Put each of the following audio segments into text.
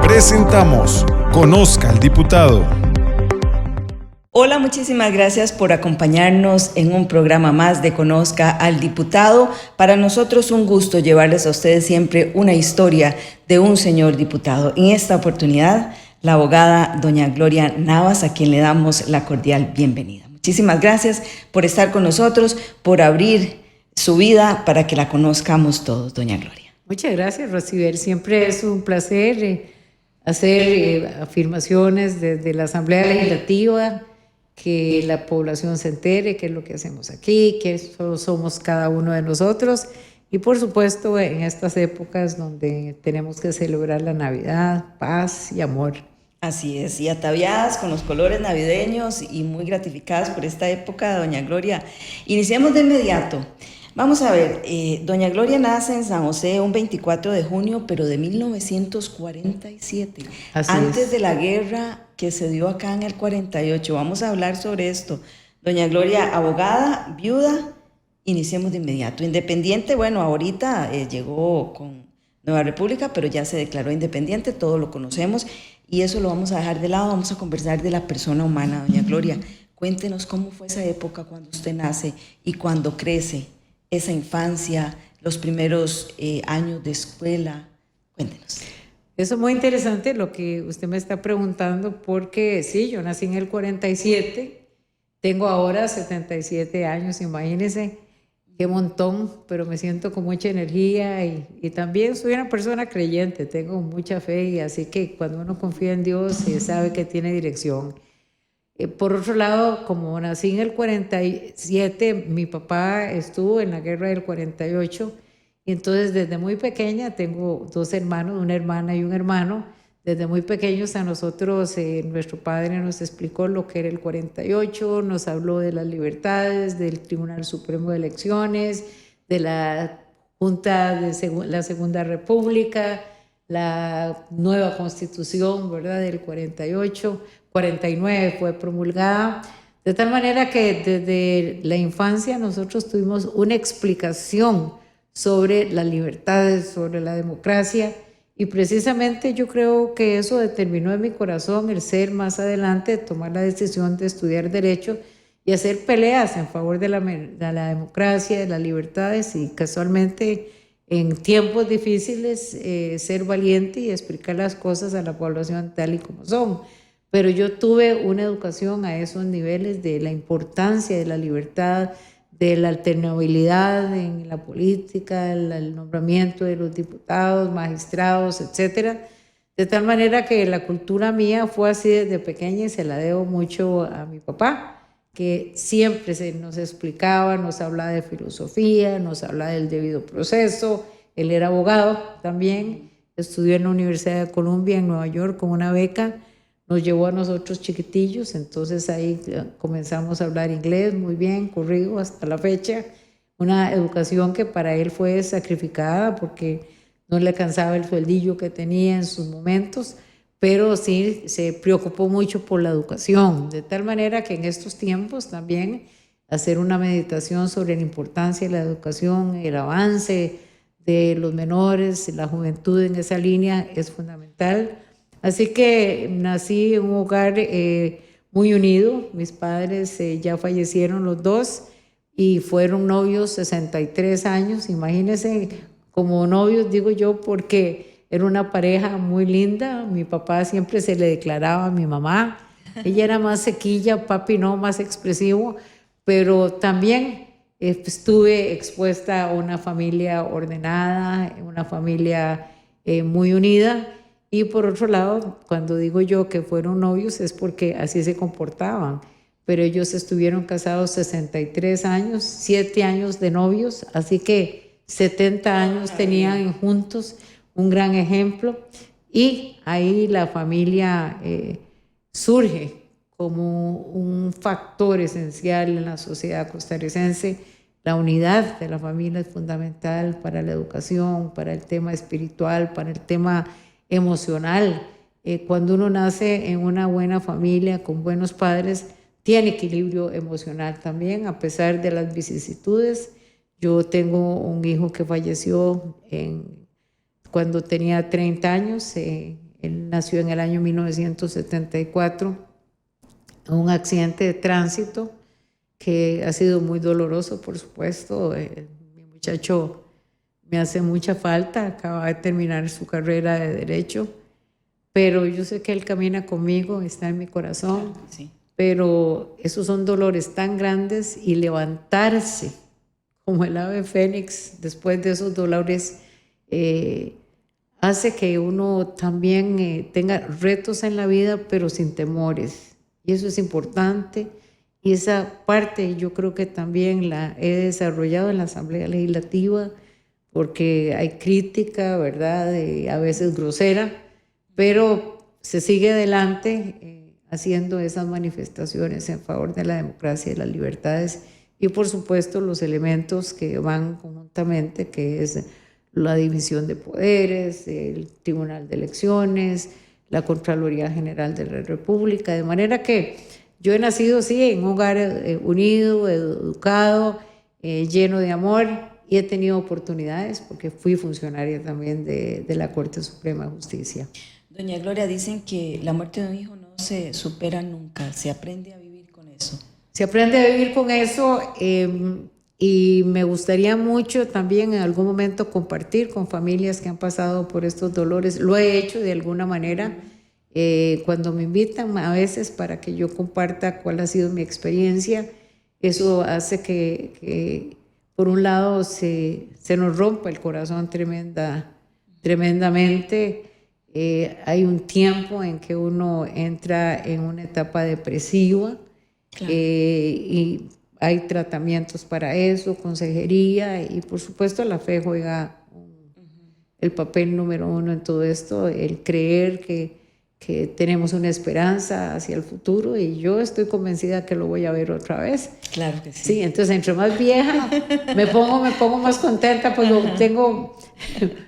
Presentamos Conozca al Diputado. Hola, muchísimas gracias por acompañarnos en un programa más de Conozca al Diputado. Para nosotros un gusto llevarles a ustedes siempre una historia de un señor diputado. En esta oportunidad, la abogada doña Gloria Navas, a quien le damos la cordial bienvenida. Muchísimas gracias por estar con nosotros, por abrir su vida para que la conozcamos todos, doña Gloria. Muchas gracias, Rosibel. Siempre es un placer hacer afirmaciones desde la Asamblea Legislativa, que la población se entere qué es lo que hacemos aquí, qué somos cada uno de nosotros, y por supuesto en estas épocas donde tenemos que celebrar la Navidad, paz y amor. Así es, y ataviadas con los colores navideños y muy gratificadas por esta época, doña Gloria. Iniciemos de inmediato. Vamos a ver, doña Gloria nace en San José un 24 de junio, pero de 1947, antes de la guerra que se dio acá en el 48. Vamos a hablar sobre esto. Doña Gloria, abogada, viuda, iniciemos de inmediato. Independiente, bueno, ahorita llegó con Nueva República, pero ya se declaró independiente, todos lo conocemos, y eso lo vamos a dejar de lado. Vamos a conversar de la persona humana, doña Gloria. Cuéntenos cómo fue esa época cuando usted nace y cuando crece, esa infancia, los primeros años de escuela. Cuéntenos. Eso es muy interesante lo que usted me está preguntando, porque sí, yo nací en el 47, tengo ahora 77 años, imagínense, qué montón, pero me siento con mucha energía y también soy una persona creyente, tengo mucha fe, y así que cuando uno confía en Dios, sabe que tiene dirección. Por otro lado, como nací en el 47, mi papá estuvo en la guerra del 48, y entonces desde muy pequeña, tengo dos hermanos, una hermana y un hermano. Desde muy pequeños a nosotros, nuestro padre nos explicó lo que era el 48, nos habló de las libertades, del Tribunal Supremo de Elecciones, de la Junta de la Segunda República, la nueva Constitución, ¿verdad?, del 48, 49 fue promulgada. De tal manera que desde la infancia nosotros tuvimos una explicación sobre las libertades, sobre la democracia, y precisamente yo creo que eso determinó en mi corazón el ser más adelante, tomar la decisión de estudiar Derecho y hacer peleas en favor de la democracia, de las libertades, y casualmente en tiempos difíciles ser valiente y explicar las cosas a la población tal y como son. Pero yo tuve una educación a esos niveles de la importancia de la libertad, de la alternabilidad en la política, el nombramiento de los diputados, magistrados, etcétera. De tal manera que la cultura mía fue así desde pequeña, y se la debo mucho a mi papá, que siempre nos explicaba, nos hablaba de filosofía, nos hablaba del debido proceso. Él era abogado también, estudió en la Universidad de Columbia en Nueva York con una beca. Nos llevó a nosotros chiquitillos, entonces ahí comenzamos a hablar inglés muy bien, corrido hasta la fecha. Una educación que para él fue sacrificada porque no le alcanzaba el sueldillo que tenía en sus momentos, pero sí se preocupó mucho por la educación, de tal manera que en estos tiempos también hacer una meditación sobre la importancia de la educación, el avance de los menores, la juventud en esa línea es fundamental. Así que nací en un hogar muy unido. Mis padres ya fallecieron los dos y fueron novios 63 años. Imagínense, como novios digo yo, porque era una pareja muy linda. Mi papá siempre se le declaraba a mi mamá. Ella era más sequilla, papi no, más expresivo, pero también estuve expuesta a una familia ordenada, una familia muy unida. Y por otro lado, cuando digo yo que fueron novios es porque así se comportaban, pero ellos estuvieron casados 63 años, 7 años de novios, así que 70 años tenían juntos, un gran ejemplo, y ahí la familia surge como un factor esencial en la sociedad costarricense. La unidad de la familia es fundamental para la educación, para el tema espiritual, para el tema emocional. Cuando uno nace en una buena familia, con buenos padres, tiene equilibrio emocional también, a pesar de las vicisitudes. Yo tengo un hijo que falleció cuando tenía 30 años. Él nació en el año 1974 en un accidente de tránsito que ha sido muy doloroso, por supuesto. Mi muchacho me hace mucha falta, acaba de terminar su carrera de Derecho, pero yo sé que él camina conmigo, está en mi corazón. Sí. Pero esos son dolores tan grandes y levantarse como el ave fénix después de esos dolores hace que uno también tenga retos en la vida, pero sin temores. Y eso es importante. Y esa parte yo creo que también la he desarrollado en la Asamblea Legislativa, porque hay crítica, ¿verdad? A veces grosera, pero se sigue adelante haciendo esas manifestaciones en favor de la democracia y las libertades. Y por supuesto los elementos que van conjuntamente, que es la división de poderes, el Tribunal de Elecciones, la Contraloría General de la República, de manera que yo he nacido, sí, en un hogar unido, educado, lleno de amor, y he tenido oportunidades porque fui funcionaria también de la Corte Suprema de Justicia. Doña Gloria, dicen que la muerte de un hijo no se supera nunca, se aprende a vivir con eso. Se aprende a vivir con eso y me gustaría mucho también en algún momento compartir con familias que han pasado por estos dolores. Lo he hecho de alguna manera cuando me invitan a veces para que yo comparta cuál ha sido mi experiencia. Eso hace que por un lado se nos rompa el corazón tremendamente. Hay un tiempo en que uno entra en una etapa depresiva. Claro. Y hay tratamientos para eso, consejería, y por supuesto la fe juega el papel número uno en todo esto, el creer que tenemos una esperanza hacia el futuro, y yo estoy convencida que lo voy a ver otra vez. Claro que sí. Sí, entonces entre más vieja me pongo más contenta, pues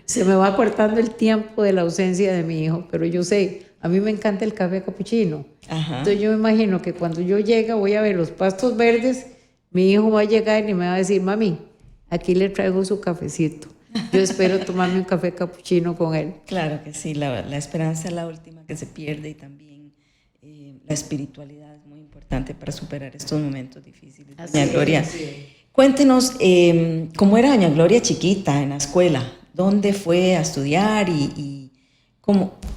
se me va cortando el tiempo de la ausencia de mi hijo, pero yo sé, a mí me encanta el café capuchino. Ajá. Entonces yo me imagino que cuando yo llegue voy a ver los pastos verdes, mi hijo va a llegar y me va a decir, mami, aquí le traigo su cafecito. Yo espero tomarme un café capuchino con él. Claro que sí, la esperanza es la última que se pierde, y también la espiritualidad es muy importante para superar estos momentos difíciles. Doña Gloria, cuéntenos cómo era Doña Gloria chiquita en la escuela, dónde fue a estudiar y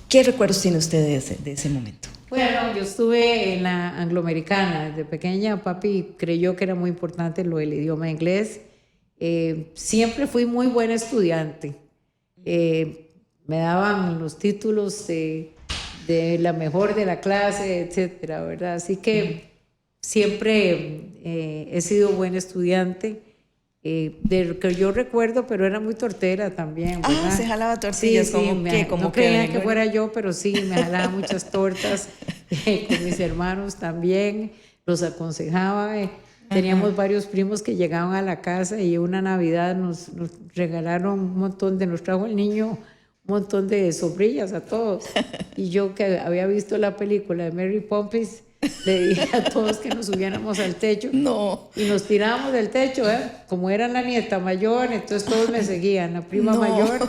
qué recuerdos tiene usted de ese momento. Bueno, yo estuve en la angloamericana desde pequeña. Papi creyó que era muy importante lo del idioma inglés. Siempre fui muy buena estudiante. Me daban los títulos de la mejor de la clase, etcétera, ¿verdad? Así que siempre he sido buena estudiante. De lo que yo recuerdo, pero era muy tortera también, ¿verdad? Se jalaba tortillas, sí, como no creían que fuera yo, pero sí, me jalaba muchas tortas con mis hermanos también, los aconsejaba. Teníamos varios primos que llegaban a la casa y una Navidad nos regalaron un montón nos trajo el niño un montón de sombrillas a todos. Y yo, que había visto la película de Mary Poppins, le dije a todos que nos subiéramos al techo. No. Y nos tirábamos del techo, como era la nieta mayor, entonces todos me seguían, la prima mayor,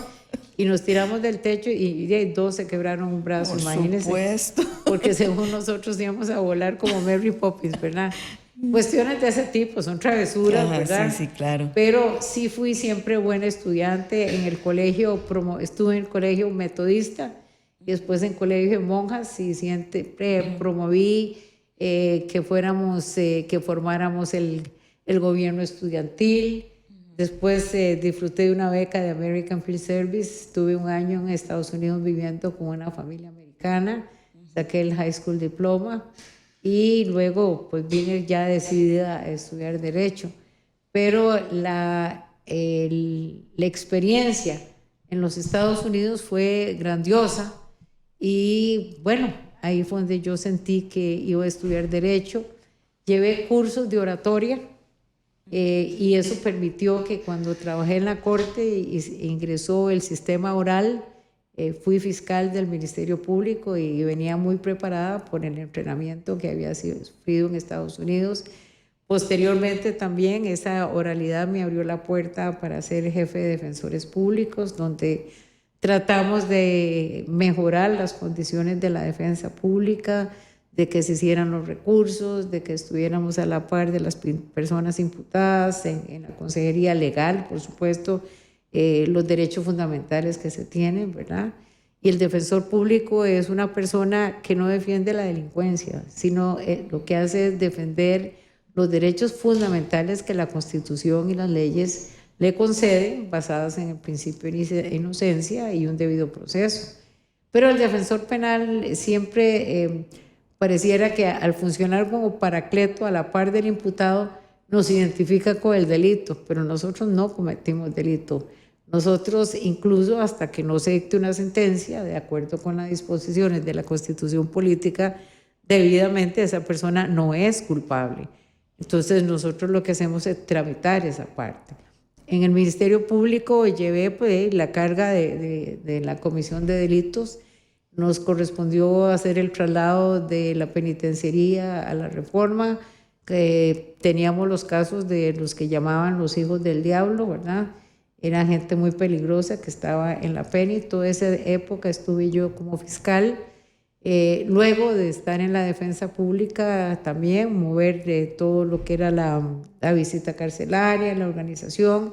y nos tiramos del techo y dos se quebraron un brazo, imagínense. Por supuesto. Porque según nosotros íbamos a volar como Mary Poppins, ¿verdad? Cuestiones de ese tipo, son travesuras, ¿verdad? Sí, claro. Pero sí fui siempre buena estudiante. En el colegio, estuve en el colegio metodista y después en colegio de monjas, y siempre promoví que formáramos el gobierno estudiantil. Después disfruté de una beca de American Field Service. Estuve un año en Estados Unidos viviendo con una familia americana. Saqué el high school diploma. Y luego pues vine ya decidida a estudiar Derecho. Pero la experiencia en los Estados Unidos fue grandiosa, y bueno, ahí fue donde yo sentí que iba a estudiar Derecho. Llevé cursos de oratoria y eso permitió que cuando trabajé en la Corte ingresó el sistema oral. Fui fiscal del Ministerio Público y venía muy preparada por el entrenamiento que había sufrido en Estados Unidos. Posteriormente también esa oralidad me abrió la puerta para ser jefe de defensores públicos, donde tratamos de mejorar las condiciones de la defensa pública, de que se hicieran los recursos, de que estuviéramos a la par de las personas imputadas en la consejería legal, por supuesto, los derechos fundamentales que se tienen, ¿verdad? Y el defensor público es una persona que no defiende la delincuencia, sino lo que hace es defender los derechos fundamentales que la Constitución y las leyes le conceden, basadas en el principio de inocencia y un debido proceso. Pero el defensor penal siempre pareciera que al funcionar como paracleto a la par del imputado nos identifica con el delito, pero nosotros no cometimos delito. Nosotros, incluso hasta que no se dicte una sentencia, de acuerdo con las disposiciones de la Constitución Política, debidamente esa persona no es culpable. Entonces nosotros lo que hacemos es tramitar esa parte. En el Ministerio Público llevé pues, la carga de la Comisión de Delitos. Nos correspondió hacer el traslado de la penitenciaría a la reforma. Teníamos los casos de los que llamaban los hijos del diablo, ¿verdad? Era gente muy peligrosa que estaba en la PENI. Toda esa época estuve yo como fiscal. Luego de estar en la defensa pública, también mover todo lo que era la visita carcelaria, la organización.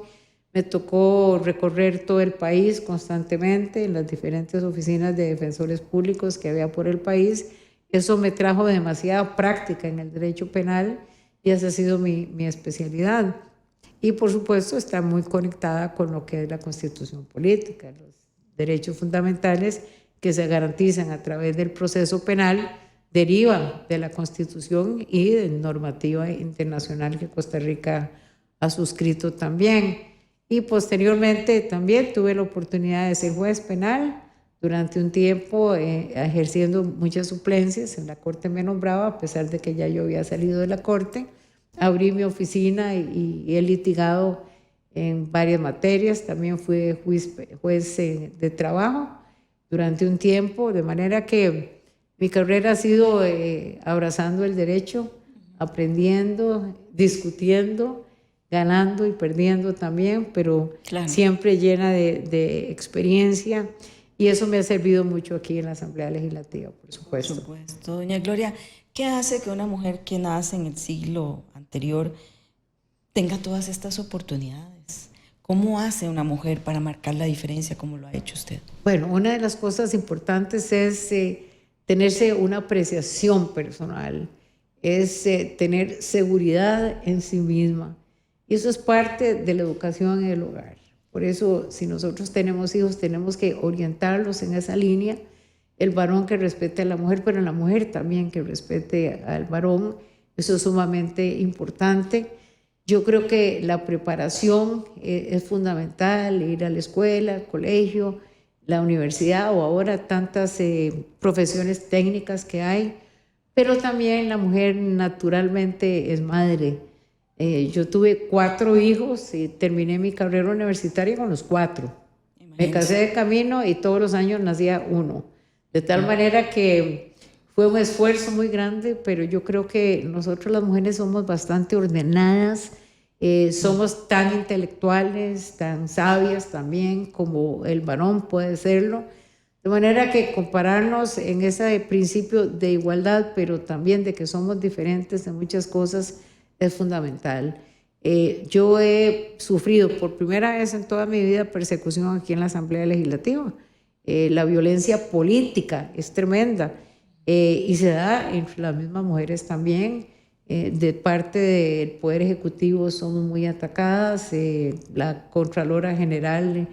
Me tocó recorrer todo el país constantemente en las diferentes oficinas de defensores públicos que había por el país. Eso me trajo demasiada práctica en el derecho penal y esa ha sido mi especialidad. Y por supuesto está muy conectada con lo que es la Constitución Política, los derechos fundamentales que se garantizan a través del proceso penal derivan de la Constitución y de normativa internacional que Costa Rica ha suscrito también. Y posteriormente también tuve la oportunidad de ser juez penal durante un tiempo, ejerciendo muchas suplencias en la corte me nombraba, a pesar de que ya yo había salido de la corte. Abrí mi oficina y he litigado en varias materias. También fui juez de trabajo durante un tiempo, de manera que mi carrera ha sido abrazando el derecho, aprendiendo, discutiendo, ganando y perdiendo también, pero claro, siempre llena de experiencia, y eso me ha servido mucho aquí en la Asamblea Legislativa, por supuesto. Por supuesto. Doña Gloria, ¿qué hace que una mujer que nace en el siglo anterior tenga todas estas oportunidades? ¿Cómo hace una mujer para marcar la diferencia como lo ha hecho usted? Bueno, una de las cosas importantes es tenerse una apreciación personal, es tener seguridad en sí misma. Y eso es parte de la educación en el hogar. Por eso, si nosotros tenemos hijos, tenemos que orientarlos en esa línea. El varón que respete a la mujer, pero la mujer también que respete al varón. Eso es sumamente importante. Yo creo que la preparación es fundamental, ir a la escuela, al colegio, la universidad o ahora tantas profesiones técnicas que hay. Pero también la mujer naturalmente es madre. Yo tuve 4 hijos y terminé mi carrera universitaria con los 4. Imagínense. Me casé de camino y todos los años nacía uno. De tal manera que fue un esfuerzo muy grande, pero yo creo que nosotros las mujeres somos bastante ordenadas, somos tan intelectuales, tan sabias también como el varón puede serlo. De manera que compararnos en ese principio de igualdad, pero también de que somos diferentes en muchas cosas, es fundamental. Yo he sufrido por primera vez en toda mi vida persecución aquí en la Asamblea Legislativa. La violencia política es tremenda y se da entre las mismas mujeres también. De parte del Poder Ejecutivo somos muy atacadas. La Contralora General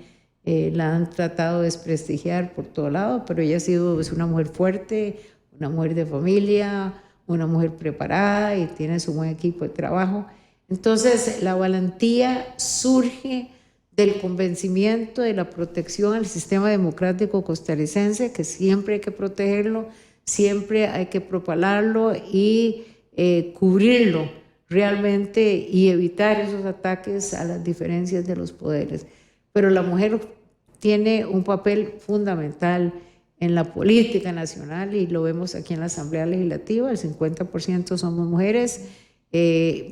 la han tratado de desprestigiar por todo lado, pero ella es una mujer fuerte, una mujer de familia, una mujer preparada y tiene su buen equipo de trabajo. Entonces, la valentía surge del convencimiento de la protección al sistema democrático costarricense, que siempre hay que protegerlo, siempre hay que propalarlo y cubrirlo realmente y evitar esos ataques a las diferencias de los poderes. Pero la mujer tiene un papel fundamental en la política nacional y lo vemos aquí en la Asamblea Legislativa. El 50% somos mujeres.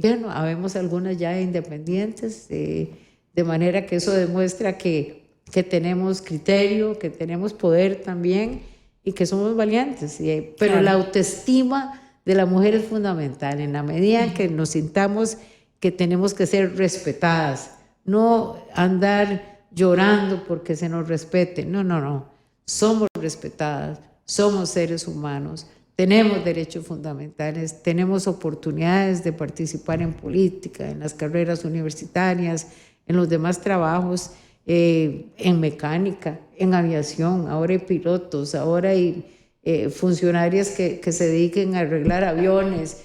Bueno, habemos algunas ya independientes, de manera que eso demuestra que que tenemos criterio, que tenemos poder también y que somos valientes. Pero la autoestima de la mujer es fundamental en la medida en que nos sintamos que tenemos que ser respetadas, no andar llorando porque se nos respete. No. Somos respetadas, somos seres humanos, tenemos derechos fundamentales, tenemos oportunidades de participar en política, en las carreras universitarias, en los demás trabajos, en mecánica, en aviación. Ahora hay pilotos, ahora hay funcionarias que se dediquen a arreglar aviones,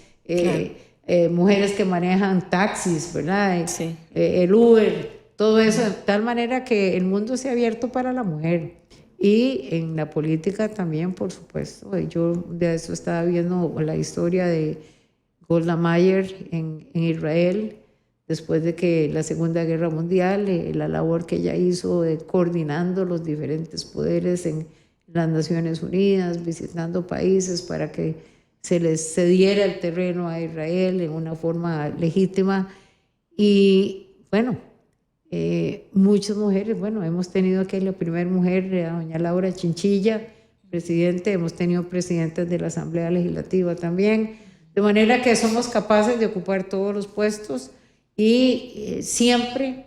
mujeres que manejan taxis, ¿verdad? Sí. El Uber, todo eso, de tal manera que el mundo se ha abierto para la mujer. Y en la política también, por supuesto. Yo de eso estaba viendo la historia de Golda Meir en Israel, después de que la Segunda Guerra Mundial, la labor que ella hizo de coordinando los diferentes poderes en las Naciones Unidas, visitando países para que se les cediera el terreno a Israel en una forma legítima. Y bueno, muchas mujeres, hemos tenido aquí la primera mujer, doña Laura Chinchilla, presidente, hemos tenido presidentes de la Asamblea Legislativa también, de manera que somos capaces de ocupar todos los puestos y siempre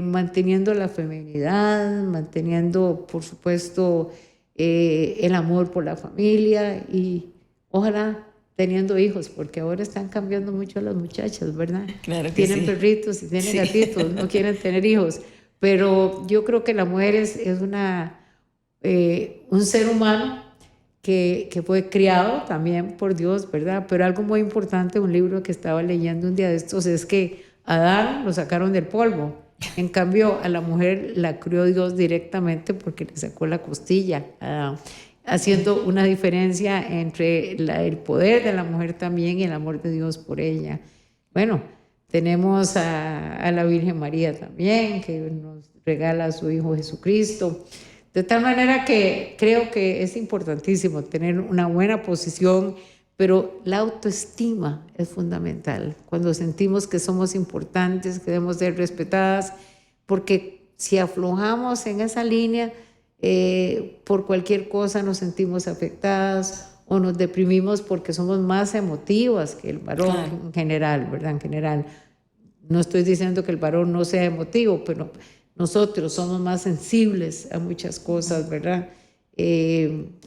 manteniendo la feminidad, manteniendo, por supuesto, el amor por la familia y ojalá teniendo hijos, porque ahora están cambiando mucho las muchachas, ¿verdad? Claro que tienen sí. Perritos y tienen gatitos, no quieren tener hijos, pero yo creo que la mujer es un ser humano que fue criado también por Dios, ¿verdad? Pero algo muy importante, un libro que estaba leyendo un día de estos, es que a Adán lo sacaron del polvo. En cambio, a la mujer la crió Dios directamente porque le sacó la costilla, haciendo una diferencia entre el poder de la mujer también y el amor de Dios por ella. Bueno, tenemos a la Virgen María también, que nos regala a su Hijo Jesucristo. De tal manera que creo que es importantísimo tener una buena posición, pero la autoestima es fundamental. Cuando sentimos que somos importantes, que debemos ser respetadas, porque si aflojamos en esa línea, por cualquier cosa nos sentimos afectadas o nos deprimimos porque somos más emotivas que el varón en general, ¿verdad? En general. No estoy diciendo que el varón no sea emotivo, pero nosotros somos más sensibles a muchas cosas, ¿verdad?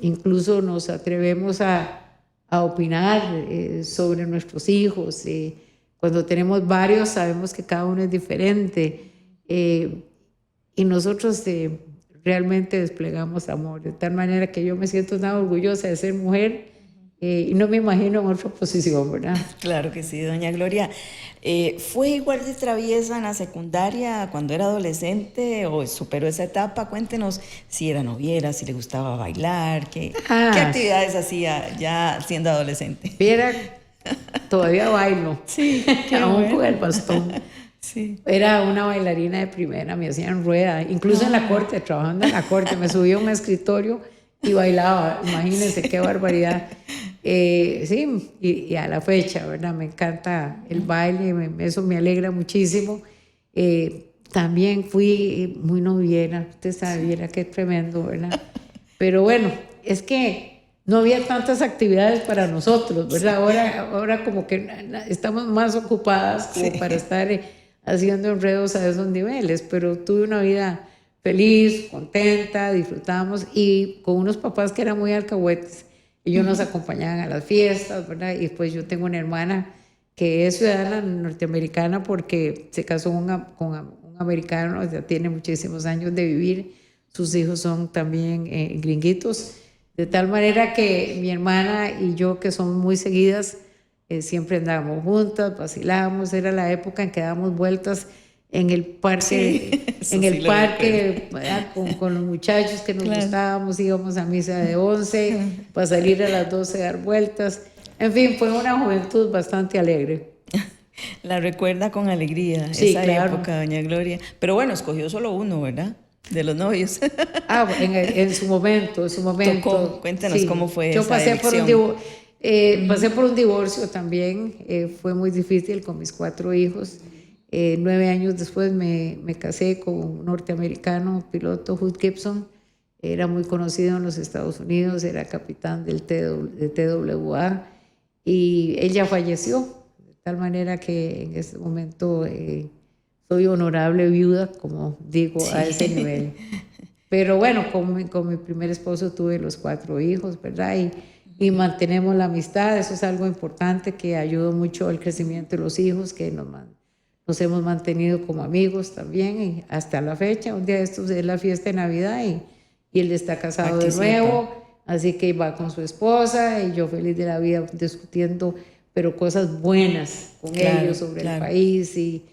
Incluso nos atrevemos a opinar sobre nuestros hijos. Cuando tenemos varios sabemos que cada uno es diferente y nosotros realmente desplegamos amor, de tal manera que yo me siento tan orgullosa de ser mujer y no me imagino en otra posición, ¿verdad? Claro que sí, doña Gloria. ¿Fue igual de traviesa en la secundaria cuando era adolescente o superó esa etapa? Cuéntenos si era noviera, si le gustaba bailar, qué actividades hacía ya siendo adolescente. Viera, todavía bailo, Sí, aún con el bastón. Sí. Era una bailarina de primera, me hacían rueda, incluso en la corte, trabajando en la corte, me subía a un escritorio y bailaba, imagínense qué barbaridad. Sí, y a la fecha, ¿verdad? Me encanta el baile, eso me alegra muchísimo. También fui muy noviera, usted sabe, viera qué tremendo, ¿verdad? Pero bueno, es que no había tantas actividades para nosotros, ¿verdad? Ahora como que estamos más ocupadas como para estar haciendo enredos a esos niveles, pero tuve una vida feliz, contenta, disfrutamos y con unos papás que eran muy alcahuetes. Ellos nos acompañaban a las fiestas, ¿verdad? Y pues yo tengo una hermana que es ciudadana norteamericana porque se casó con un americano, ya tiene muchísimos años de vivir. Sus hijos son también gringuitos. De tal manera que mi hermana y yo, que somos muy seguidas, siempre andábamos juntas, vacilábamos. Era la época en que dábamos vueltas en el parque, con los muchachos que nos gustábamos, íbamos a misa de 11 para salir a las 12 a dar vueltas. En fin, fue una juventud bastante alegre. La recuerda con alegría esa época, doña Gloria. Pero bueno, escogió solo uno, ¿verdad? De los novios. En su momento. Tocó. Cuéntanos cómo fue yo esa pasé elección. Pasé por un divorcio también, fue muy difícil con mis 4 hijos. 9 años después me casé con un norteamericano, piloto, Hood Gibson. Era muy conocido en los Estados Unidos, era capitán de TWA, y ella falleció, de tal manera que en este momento soy honorable viuda, como digo, a ese nivel. Pero bueno, con mi primer esposo tuve los 4 hijos, ¿verdad? Y mantenemos la amistad, eso es algo importante que ayudó mucho al crecimiento de los hijos, que nos hemos mantenido como amigos también, y hasta la fecha. Un día de estos es la fiesta de Navidad y él está casado de nuevo, así que va con su esposa y yo feliz de la vida discutiendo, pero cosas buenas con ellos sobre el país y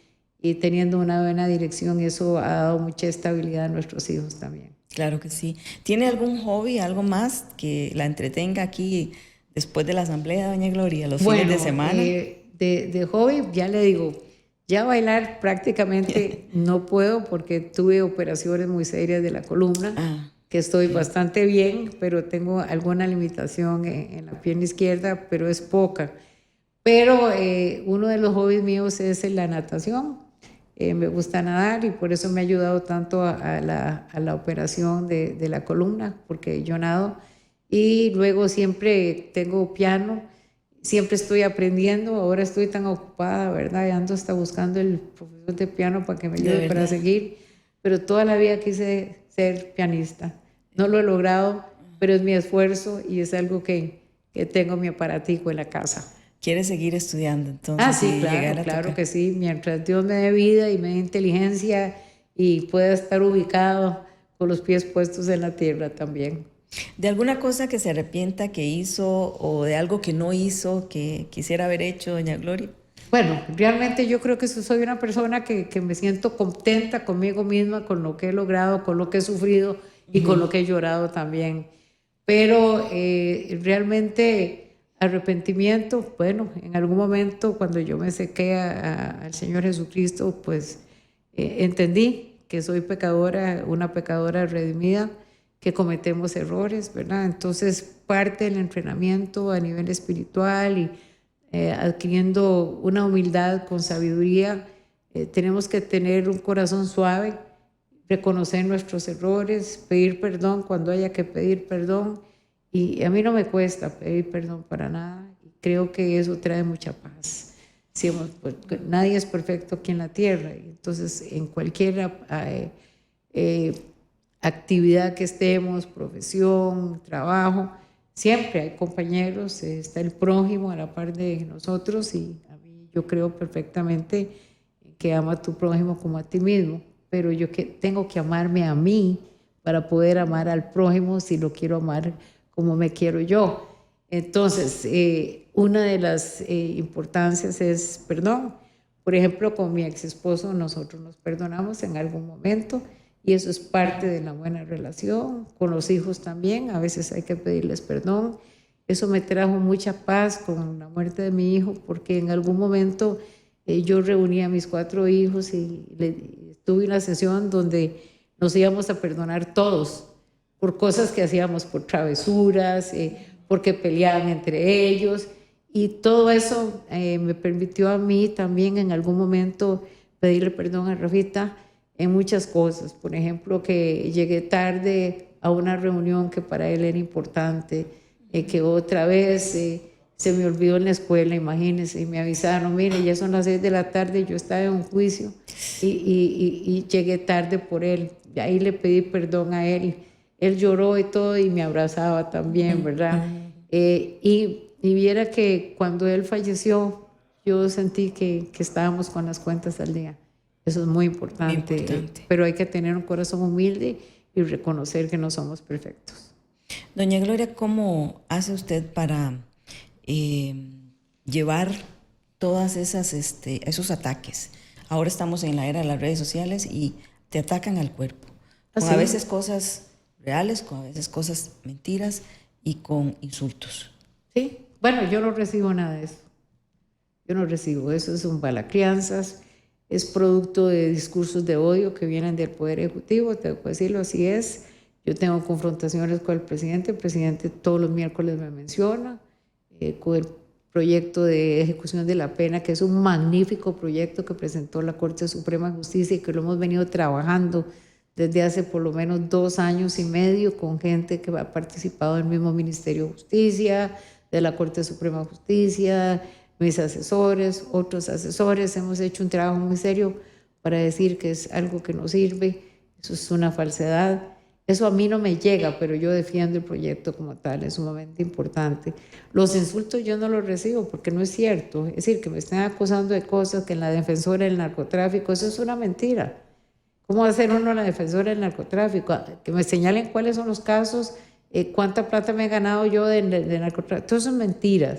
teniendo una buena dirección. Eso ha dado mucha estabilidad a nuestros hijos también. Claro que sí. ¿Tiene algún hobby, algo más que la entretenga aquí después de la asamblea, doña Gloria, los fines de semana? De hobby, ya le digo, ya bailar prácticamente no puedo porque tuve operaciones muy serias de la columna, que estoy bastante bien, pero tengo alguna limitación en la pierna izquierda, pero es poca. Pero uno de los hobbies míos es la natación. Me gusta nadar y por eso me ha ayudado tanto a la operación de la columna, porque yo nado. Y luego siempre tengo piano, siempre estoy aprendiendo. Ahora estoy tan ocupada, ¿verdad? Y ando hasta buscando el profesor de piano para que me ayude para seguir. Pero toda la vida quise ser pianista. No lo he logrado, pero es mi esfuerzo y es algo que tengo mi aparatico en la casa. ¿Quiere seguir estudiando entonces? Sí, claro que sí. Mientras Dios me dé vida y me dé inteligencia y pueda estar ubicado con los pies puestos en la tierra también. ¿De alguna cosa que se arrepienta que hizo o de algo que no hizo que quisiera haber hecho, doña Gloria? Bueno, realmente yo creo que soy una persona que me siento contenta conmigo misma, con lo que he logrado, con lo que he sufrido y con lo que he llorado también. Pero realmente arrepentimiento, bueno, en algún momento cuando yo me acerqué al Señor Jesucristo, pues entendí que soy pecadora, una pecadora redimida, que cometemos errores, ¿verdad? Entonces parte del entrenamiento a nivel espiritual y adquiriendo una humildad con sabiduría, tenemos que tener un corazón suave, reconocer nuestros errores, pedir perdón cuando haya que pedir perdón. Y a mí no me cuesta pedir perdón para nada. Y creo que eso trae mucha paz. Nadie es perfecto aquí en la tierra. Entonces, en cualquier actividad que estemos, profesión, trabajo, siempre hay compañeros, está el prójimo a la par de nosotros. Y a mí yo creo perfectamente que ama a tu prójimo como a ti mismo. Pero yo tengo que amarme a mí para poder amar al prójimo si lo quiero amar como me quiero yo. Entonces, una de las importancias es perdón. Por ejemplo, con mi ex esposo nosotros nos perdonamos en algún momento y eso es parte de la buena relación. Con los hijos también, a veces hay que pedirles perdón. Eso me trajo mucha paz con la muerte de mi hijo, porque en algún momento yo reuní a mis 4 hijos y tuve una sesión donde nos íbamos a perdonar todos por cosas que hacíamos, por travesuras, porque peleaban entre ellos. Y todo eso me permitió a mí también en algún momento pedirle perdón a Rafita en muchas cosas. Por ejemplo, que llegué tarde a una reunión que para él era importante, que otra vez se me olvidó en la escuela, imagínense, y me avisaron, mire, ya son las 6 de la tarde, yo estaba en un juicio y llegué tarde por él. Y ahí le pedí perdón a él. Él lloró y todo y me abrazaba también, ¿verdad? Y viera que cuando él falleció, yo sentí que estábamos con las cuentas al día. Eso es muy importante. Pero hay que tener un corazón humilde y reconocer que no somos perfectos. Doña Gloria, ¿cómo hace usted para llevar todas esos ataques? Ahora estamos en la era de las redes sociales y te atacan al cuerpo. Con a veces cosas reales, con a veces cosas mentiras y con insultos. Sí, bueno, yo no recibo nada de eso. Yo no recibo eso, son balacrianzas, es producto de discursos de odio que vienen del Poder Ejecutivo, tengo que decirlo, así es. Yo tengo confrontaciones con el presidente todos los miércoles me menciona, con el proyecto de ejecución de la pena, que es un magnífico proyecto que presentó la Corte Suprema de Justicia y que lo hemos venido trabajando desde hace por lo menos 2 años y medio con gente que ha participado del mismo Ministerio de Justicia, de la Corte Suprema de Justicia, mis asesores, otros asesores. Hemos hecho un trabajo muy serio para decir que es algo que no sirve, eso es una falsedad. Eso a mí no me llega, pero yo defiendo el proyecto como tal, es sumamente importante. Los insultos yo no los recibo porque no es cierto. Es decir, que me estén acusando de cosas que en la defensora del narcotráfico, eso es una mentira. ¿Cómo va a ser uno la defensora del narcotráfico? Que me señalen cuáles son los casos, cuánta plata me he ganado yo de narcotráfico. Todo eso son mentiras.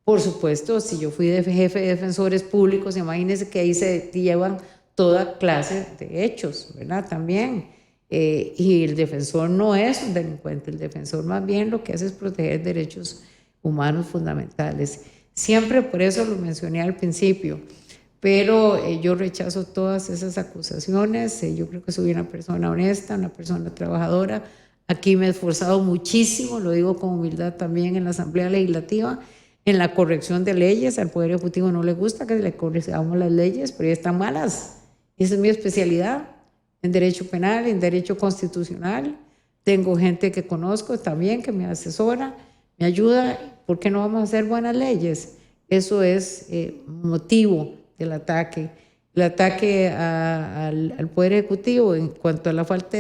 Por supuesto, si yo fui jefe de defensores públicos, imagínense que ahí se llevan toda clase de hechos, ¿verdad? También. Y el defensor no es un delincuente, el defensor más bien lo que hace es proteger derechos humanos fundamentales. Siempre por eso lo mencioné al principio, pero yo rechazo todas esas acusaciones. Yo creo que soy una persona honesta, una persona trabajadora. Aquí me he esforzado muchísimo, lo digo con humildad también en la Asamblea Legislativa, en la corrección de leyes. Al Poder Ejecutivo no le gusta que le corrijamos las leyes, pero ya están malas. Esa es mi especialidad. En derecho penal, en derecho constitucional. Tengo gente que conozco también que me asesora, me ayuda. ¿Por qué no vamos a hacer buenas leyes? Eso es motivo del ataque. El ataque al Poder Ejecutivo en cuanto a la falta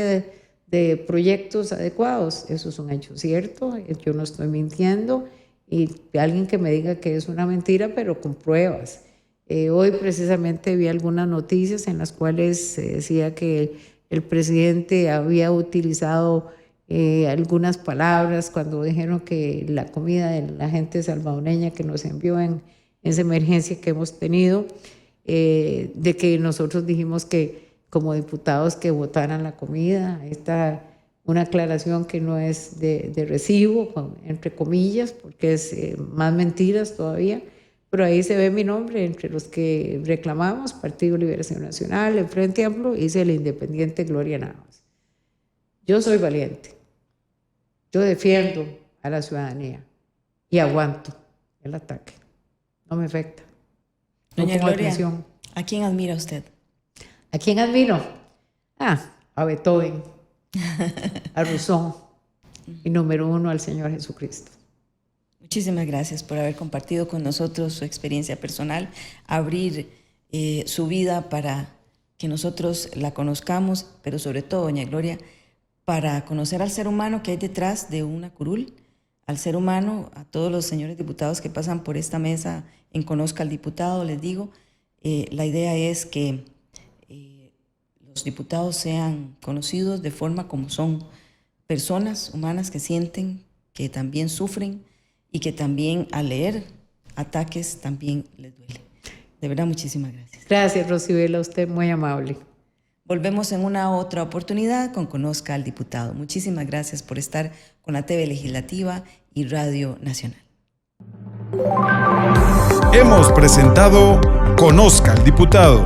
de proyectos adecuados, eso es un hecho cierto, yo no estoy mintiendo. Y alguien que me diga que es una mentira, pero con pruebas. Hoy precisamente vi algunas noticias en las cuales se decía que el presidente había utilizado algunas palabras cuando dijeron que la comida de la gente salvadoreña que nos envió en esa emergencia que hemos tenido, de que nosotros dijimos que como diputados que votaran la comida. Esta una aclaración que no es de recibo, entre comillas, porque es más mentiras todavía. Pero ahí se ve mi nombre entre los que reclamamos, Partido Liberación Nacional, el Frente Amplio, y el independiente Gloria Navas. Yo soy valiente, yo defiendo a la ciudadanía y aguanto el ataque, no me afecta. Doña Gloria, ¿a quién admira usted? ¿A quién admiro? A Beethoven, a Rousseau y número 1 al Señor Jesucristo. Muchísimas gracias por haber compartido con nosotros su experiencia personal, abrir su vida para que nosotros la conozcamos, pero sobre todo, doña Gloria, para conocer al ser humano que hay detrás de una curul, al ser humano, a todos los señores diputados que pasan por esta mesa en Conozca al Diputado, les digo, la idea es que los diputados sean conocidos de forma como son, personas humanas que sienten, que también sufren, y que también al leer ataques también les duele. De verdad, muchísimas gracias. Gracias, Rosibela, usted muy amable. Volvemos en una otra oportunidad con Conozca al Diputado. Muchísimas gracias por estar con la TV Legislativa y Radio Nacional. Hemos presentado Conozca al Diputado.